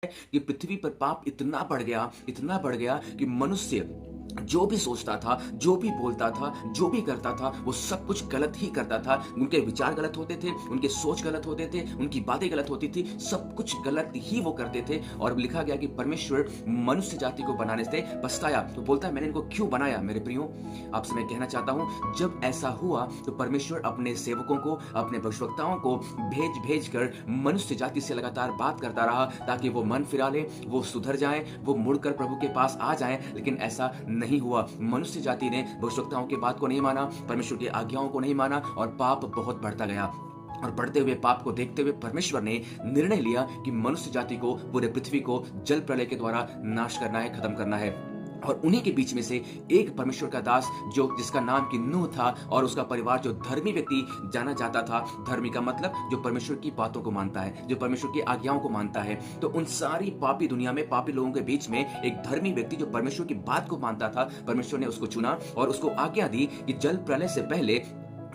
कि पृथ्वी पर पाप इतना बढ़ गया कि मनुष्य जो भी सोचता था, जो भी बोलता था, जो भी करता था, वो सब कुछ गलत ही करता था। उनके विचार गलत होते थे, उनके सोच गलत होते थे, उनकी बातें गलत होती थी, सब कुछ गलत ही वो करते थे। और अब लिखा गया कि परमेश्वर मनुष्य जाति को बनाने से पछताया। तो बोलता है, मैंने इनको क्यों बनाया? मेरे प्रियो, आपसे मैं कहना चाहता हूं, जब ऐसा हुआ तो परमेश्वर अपने सेवकों को, अपने भविष्यवक्ताओं को भेज भेज कर मनुष्य जाति से लगातार बात करता रहा, ताकि वो मन फिरा ले, वो सुधर जाए, वो मुड़कर प्रभु के पास आ जाए। लेकिन ऐसा नहीं हुआ। मनुष्य जाति ने भविष्यवक्ताओं की बात को नहीं माना, परमेश्वर की आज्ञाओं को नहीं माना, और पाप बहुत बढ़ता गया। और बढ़ते हुए पाप को देखते हुए परमेश्वर ने निर्णय लिया कि मनुष्य जाति को, पूरे पृथ्वी को जल प्रलय के द्वारा नाश करना है, खत्म करना है। और उन्हीं के बीच में से एक परमेश्वर का दास, जो जिसका नाम कि नूह था, और उसका परिवार जो धर्मी व्यक्ति जाना जाता था। धर्मी का मतलब जो परमेश्वर की बातों को मानता है, जो परमेश्वर की आज्ञाओं को मानता है। तो उन सारी पापी दुनिया में, पापी लोगों के बीच में एक धर्मी व्यक्ति जो परमेश्वर की बात को मानता था, परमेश्वर ने उसको चुना और उसको आज्ञा दी कि जल प्रलय से पहले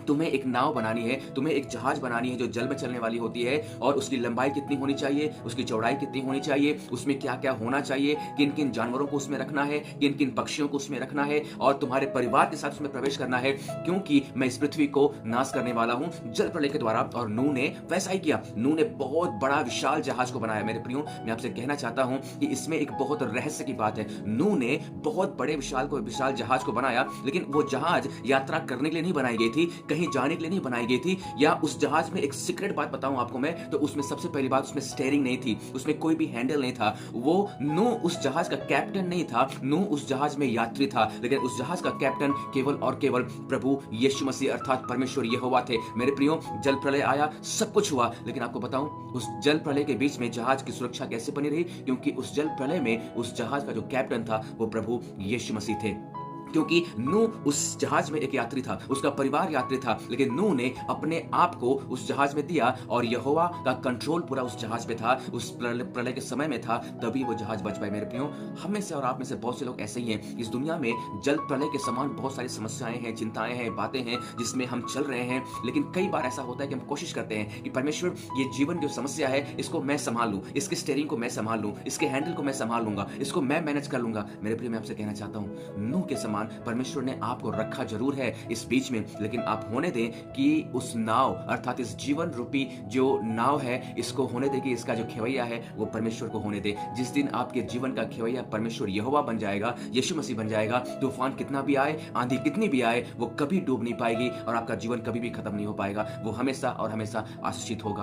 तुम्हें एक नाव बनानी है, तुम्हें एक जहाज बनानी है जो जल में चलने वाली होती है। और उसकी लंबाई कितनी होनी चाहिए, उसकी चौड़ाई कितनी होनी चाहिए, उसमें क्या क्या होना चाहिए, किन किन जानवरों को उसमें रखना है, किन किन पक्षियों को उसमें रखना है, और तुम्हारे परिवार के साथ उसमें प्रवेश करना है, क्योंकि मैं इस पृथ्वी को नाश करने वाला हूं जल प्रलय के द्वारा। और नूह ने वैसा ही किया। नूह ने बहुत बड़ा विशाल जहाज को बनाया। मेरे प्रियो, मैं आपसे कहना चाहता हूं कि इसमें एक बहुत रहस्य की बात है। नूह ने बहुत बड़े विशाल जहाज को बनाया, लेकिन वो जहाज यात्रा करने के लिए नहीं बनाई गई थी, कहीं जाने के लिए नहीं बनाई गई थी। या उस जहाज में एक सीक्रेट बात बताऊं आपको मैं, तो उसमें सबसे पहली बात, उसमें स्टीयरिंग नहीं थी, उसमें कोई भी हैंडल नहीं था। वो नूह उस जहाज का कैप्टन नहीं था, नूह उस जहाज में यात्री था। लेकिन उस जहाज का कैप्टन केवल और केवल प्रभु यीशु मसीह अर्थात परमेश्वर यहोवा थे। मेरे प्रियो, जल प्रलय आया, सब कुछ हुआ, लेकिन आपको बताऊं, उस जल प्रलय के बीच में जहाज की सुरक्षा कैसे बनी रही? क्योंकि उस जल प्रलय में उस जहाज का जो कैप्टन था वो प्रभु यीशु मसीह थे। क्योंकि नूह उस जहाज में एक यात्री था, उसका परिवार यात्री था, लेकिन नूह ने अपने आप को उस जहाज में दिया, और यहोवा का कंट्रोल पूरा उस जहाज पे था, उस प्रलय के समय में था, तभी वो जहाज बच पाए। मेरे प्रियो, हम में से और आप में से बहुत से लोग ऐसे ही हैं। इस दुनिया में जल प्रलय के समान बहुत सारी समस्याएं हैं, चिंताएं हैं, बातें हैं जिसमें हम चल रहे हैं। लेकिन कई बार ऐसा होता है कि हम कोशिश करते हैं कि परमेश्वर, ये जीवन जो समस्या है इसको मैं संभाल लूं, इसके स्टीयरिंग को मैं संभाल लूं, इसके हैंडल को मैं संभाल लूंगा, इसको मैं मैनेज कर लूंगा। मेरे प्रियो, मैं आपसे कहना चाहता हूं, नूह के समान परमेश्वर ने आपको रखा जरूर है इस बीच में, लेकिन आप होने दें कि उस नाव अर्थात इस जीवन रूपी जो नाव है, इसको होने दें कि इसका जो खेवैया है वो परमेश्वर को होने दे। जिस दिन आपके जीवन का खेवैया परमेश्वर यहोवा बन जाएगा, यीशु मसीह बन जाएगा, तूफान कितना भी आए, आंधी कितनी भी आए, वो कभी डूब नहीं पाएगी, और आपका जीवन कभी भी खत्म नहीं हो पाएगा। वो हमेशा और हमेशा आशीषित होगा।